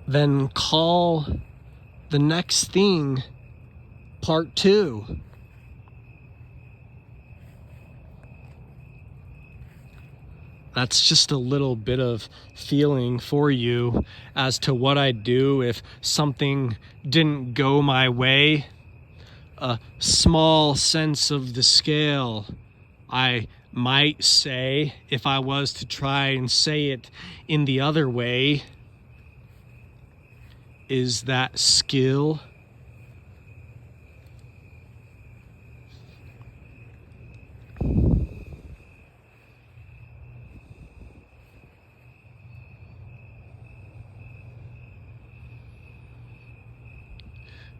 then call the next thing part 2. That's just a little bit of feeling for you as to what I'd do if something didn't go my way. A small sense of the scale, I might say, if I was to try and say it in the other way, is that skill.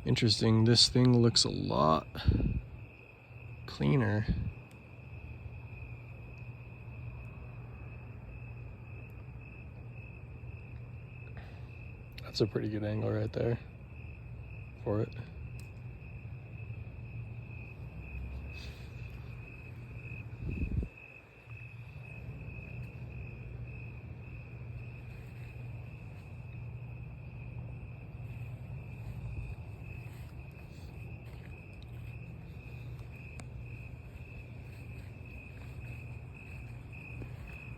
Interesting, this thing looks a lot cleaner. That's a pretty good angle right there for it.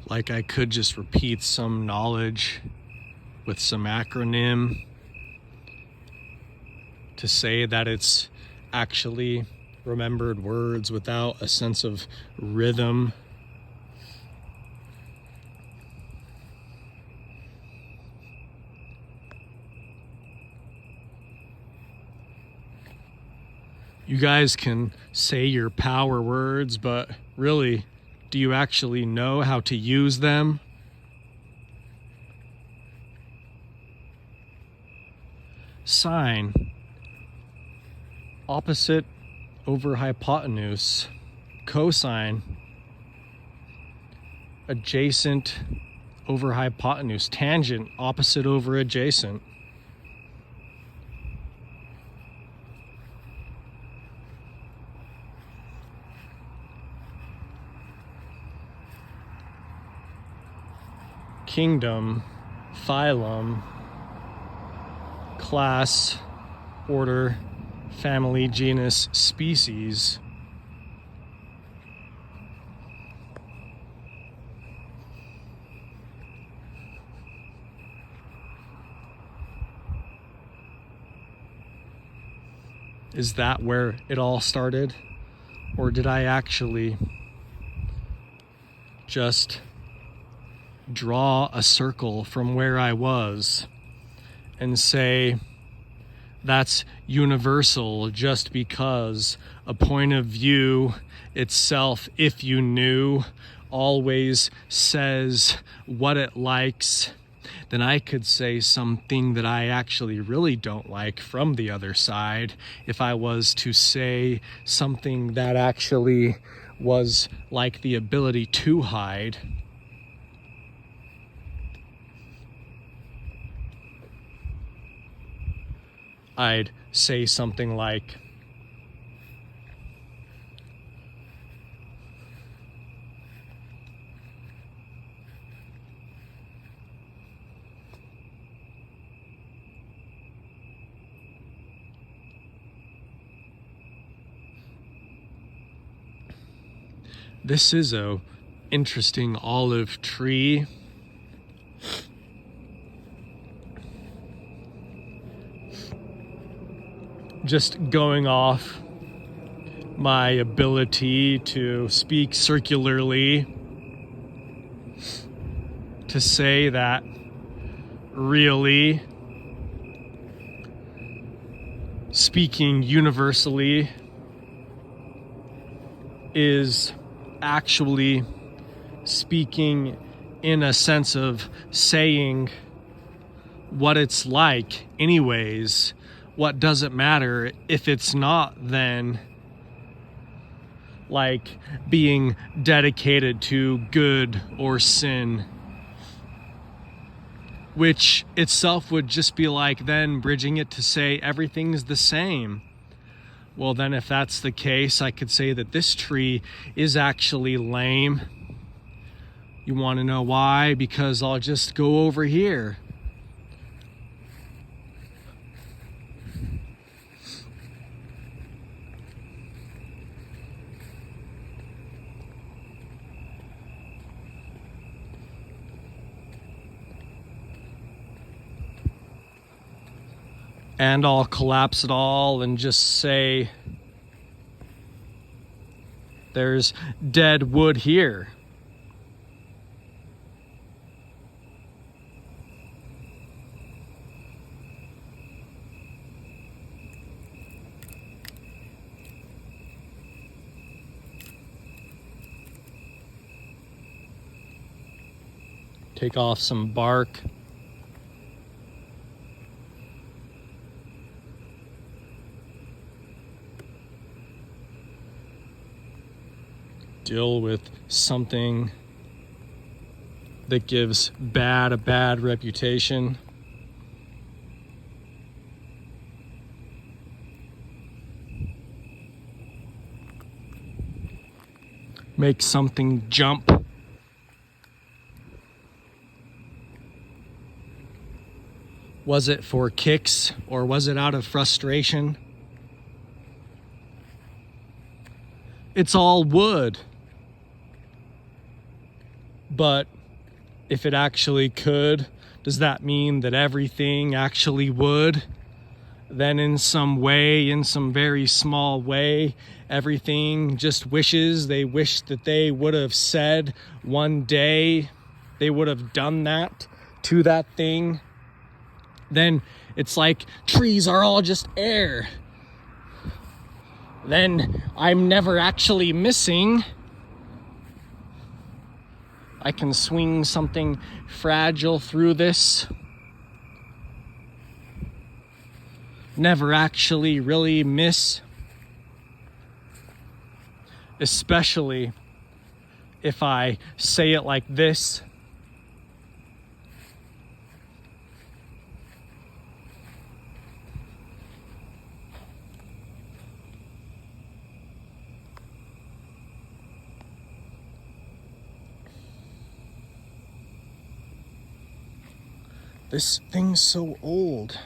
Like I could just repeat some knowledge with some acronym to say that it's actually remembered words without a sense of rhythm. You guys can say your power words, but really, do you actually know how to use them? Sine. Opposite over hypotenuse. Cosine. Adjacent over hypotenuse. Tangent. Opposite over adjacent. Kingdom, phylum, class, order, family, genus, species. Is that where it all started? Or did I actually just draw a circle from where I was and say that's universal just because a point of view itself, if you knew, always says what it likes, then I could say something that I actually really don't like from the other side if I was to say something that actually was like the ability to hide. I'd say something like, this is a interesting olive tree. Just going off my ability to speak circularly, to say that really speaking universally is actually speaking in a sense of saying what it's like anyways. What does it matter if it's not then like being dedicated to good or sin, which itself would just be like then bridging it to say everything's the same. Well, then if that's the case, I could say that this tree is actually lame. You want to know why? Because I'll just go over here. And I'll collapse it all and just say, there's dead wood here. Take off some bark. Deal with something that gives bad a bad reputation. Make something jump. Was it for kicks or was it out of frustration? It's all wood. But if it actually could, does that mean that everything actually would? Then in some way, in some very small way, everything just wishes. They wish that they would have said one day they would have done that to that thing. Then it's like trees are all just air. Then I'm never actually missing. I can swing something fragile through this. Never actually really miss. Especially if I say it like this. This thing's so old,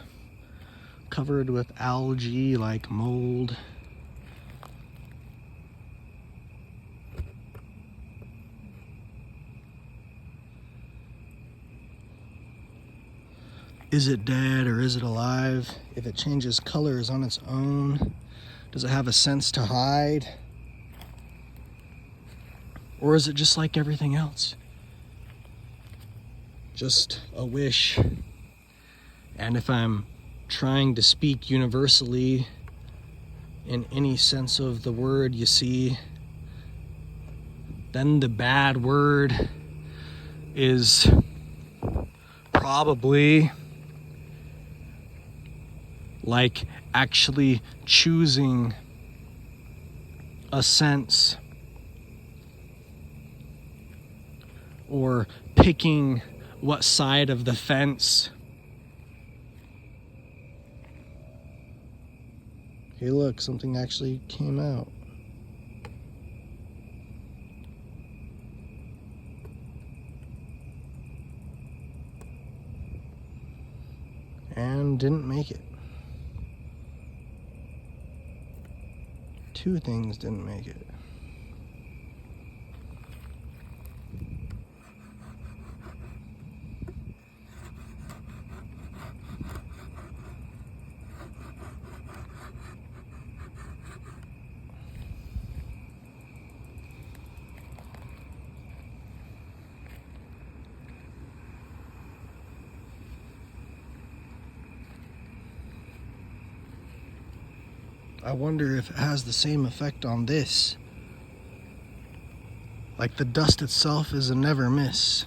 covered with algae like mold. Is it dead or is it alive? If it changes colors on its own, does it have a sense to hide? Or is it just like everything else? Just a wish. And if I'm trying to speak universally in any sense of the word, you see, then the bad word is probably like actually choosing a sense or picking what side of the fence. Hey, look, something actually came out. And didn't make it. Two things didn't make it. I wonder if it has the same effect on this. Like the dust itself is a never miss.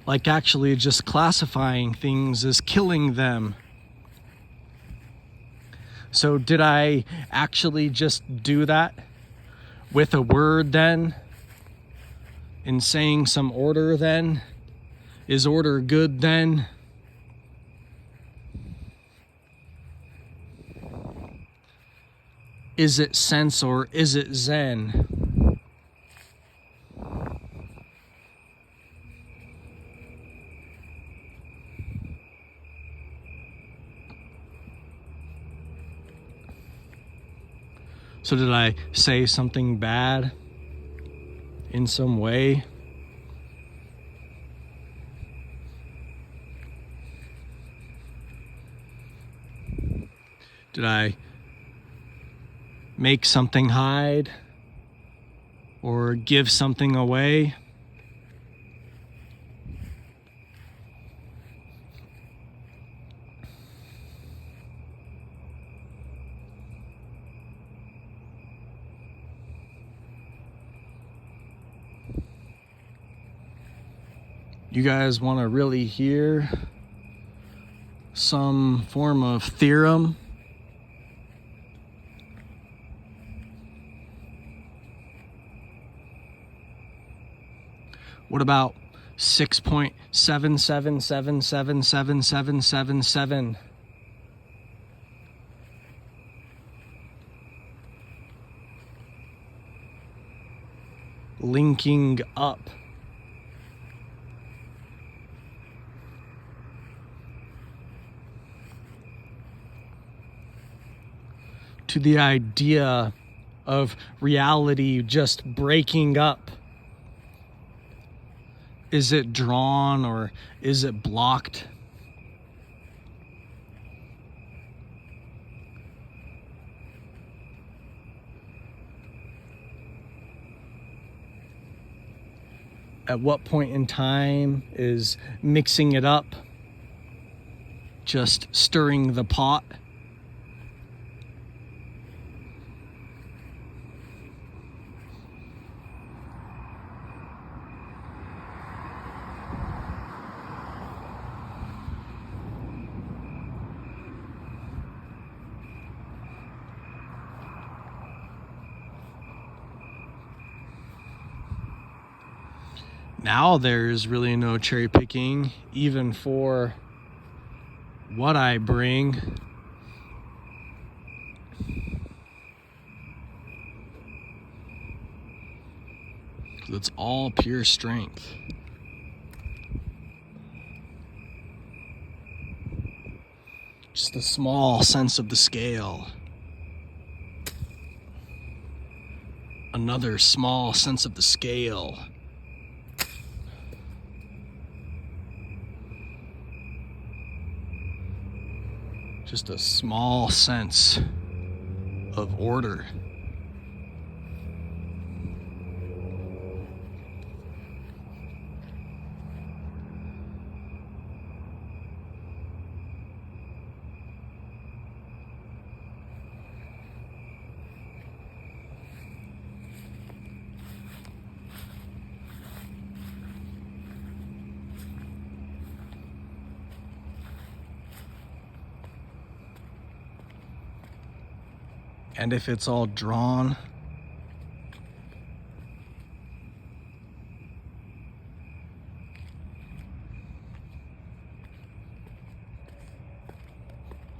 Like actually just classifying things as killing them. So did I actually just do that with a word then? In saying some order then? Is order good then? Is it sense or is it zen? So did I say something bad? in some way? Did I make something hide or give something away? You guys want to really hear some form of theorem? What about 6.77777777? Linking up. To the idea of reality just breaking up. Is it drawn or is it blocked? At what point in time is mixing it up just stirring the pot? Now there's really no cherry picking, even for what I bring. It's all pure strength. Just a small sense of the scale. Another small sense of the scale. Just a small sense of order. And if it's all drawn,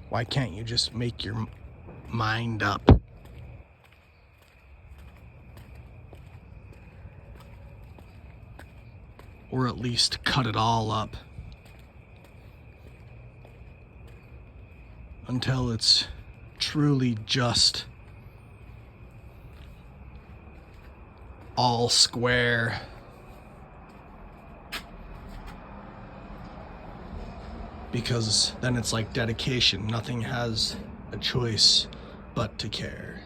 why can't you just make your mind up? Or at least cut it all up until it's truly just all square. Because then it's like dedication. Nothing has a choice but to care.